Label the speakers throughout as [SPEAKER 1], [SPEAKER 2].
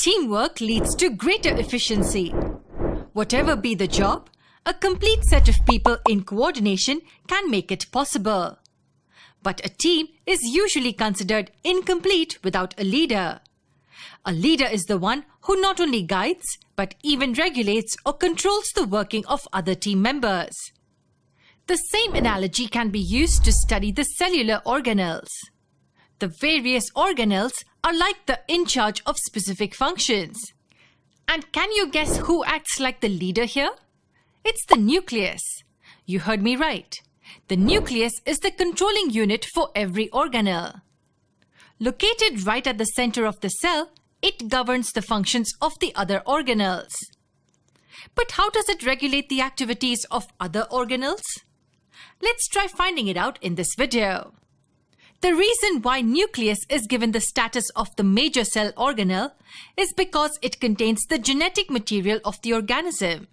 [SPEAKER 1] Teamwork leads to greater efficiency. Whatever be the job, a complete set of people in coordination can make it possible. But a team is usually considered incomplete without a leader. A leader is the one who not only guides, but even regulates or controls the working of other team members. The same analogy can be used to study the cellular organelles. The various organelles are like the in charge of specific functions. And can you guess who acts like the leader here? It's the nucleus. You heard me right. The nucleus is the controlling unit for every organelle. Located right at the center of the cell, it governs the functions of the other organelles. But how does it regulate the activities of other organelles? Let's try finding it out in this video. The reason why nucleus is given the status of the major cell organelle is because it contains the genetic material of the organism.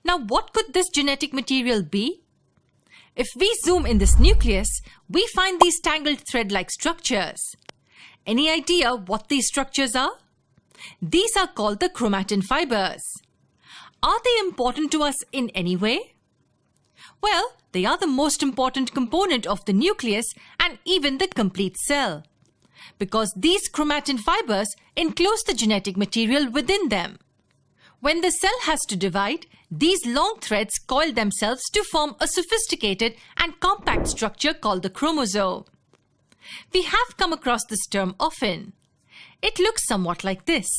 [SPEAKER 1] Now, what could this genetic material be? If we zoom in this nucleus, we find these tangled thread-like structures. Any idea what these structures are? These are called the chromatin fibers. Are they important to us in any way? Well, they are the most important component of the nucleus and even the complete cell, because these chromatin fibers enclose the genetic material within them. When the cell has to divide, these long threads coil themselves to form a sophisticated and compact structure called the chromosome. We have come across this term often. It looks somewhat like this.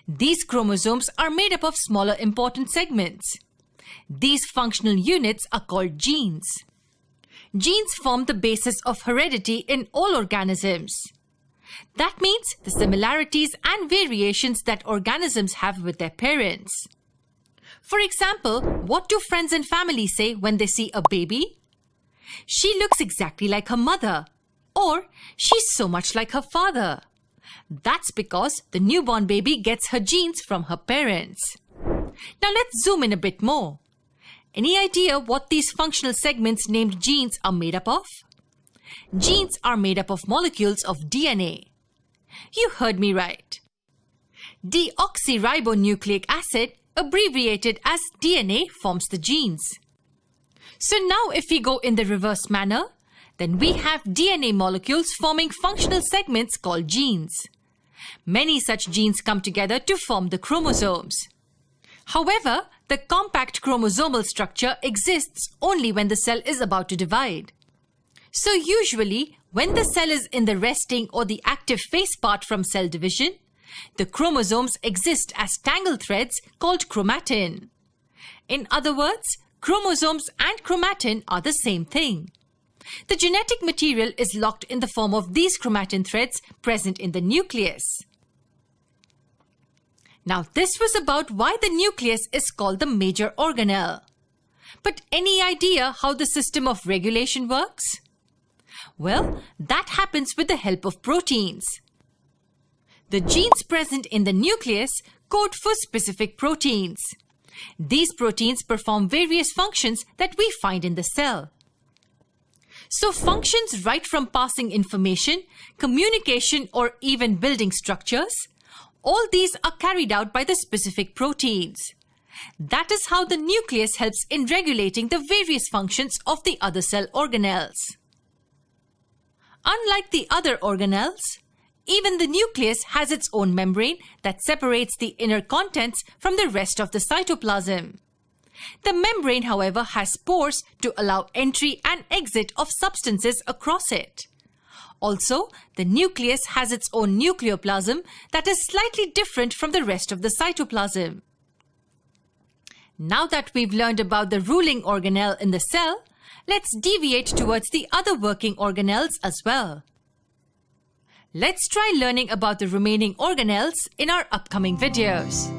[SPEAKER 1] These chromosomes are made up of smaller important segments. These functional units are called genes. Genes form the basis of heredity in all organisms. That means the similarities and variations that organisms have with their parents. For example, what do friends and family say when they see a baby? She looks exactly like her mother, or she's so much like her father. That's because the newborn baby gets her genes from her parents. Now let's zoom in a bit more. Any idea what these functional segments named genes are made up of? Genes are made up of molecules of DNA. You heard me right. Deoxyribonucleic acid, abbreviated as DNA, forms the genes. So now if we go in the reverse manner, then we have DNA molecules forming functional segments called genes. Many such genes come together to form the chromosomes. However, the compact chromosomal structure exists only when the cell is about to divide. So usually, when the cell is in the resting or the active phase part from cell division, the chromosomes exist as tangled threads called chromatin. In other words, chromosomes and chromatin are the same thing. The genetic material is locked in the form of these chromatin threads present in the nucleus. Now, this was about why the nucleus is called the major organelle. But any idea how the system of regulation works? Well, that happens with the help of proteins. The genes present in the nucleus code for specific proteins. These proteins perform various functions that we find in the cell. So functions right from passing information, communication, or even building structures, all these are carried out by the specific proteins. That is how the nucleus helps in regulating the various functions of the other cell organelles. Unlike the other organelles, even the nucleus has its own membrane that separates the inner contents from the rest of the cytoplasm. The membrane, however, has pores to allow entry and exit of substances across it. Also, the nucleus has its own nucleoplasm that is slightly different from the rest of the cytoplasm. Now that we've learned about the ruling organelle in the cell, let's deviate towards the other working organelles as well. Let's try learning about the remaining organelles in our upcoming videos.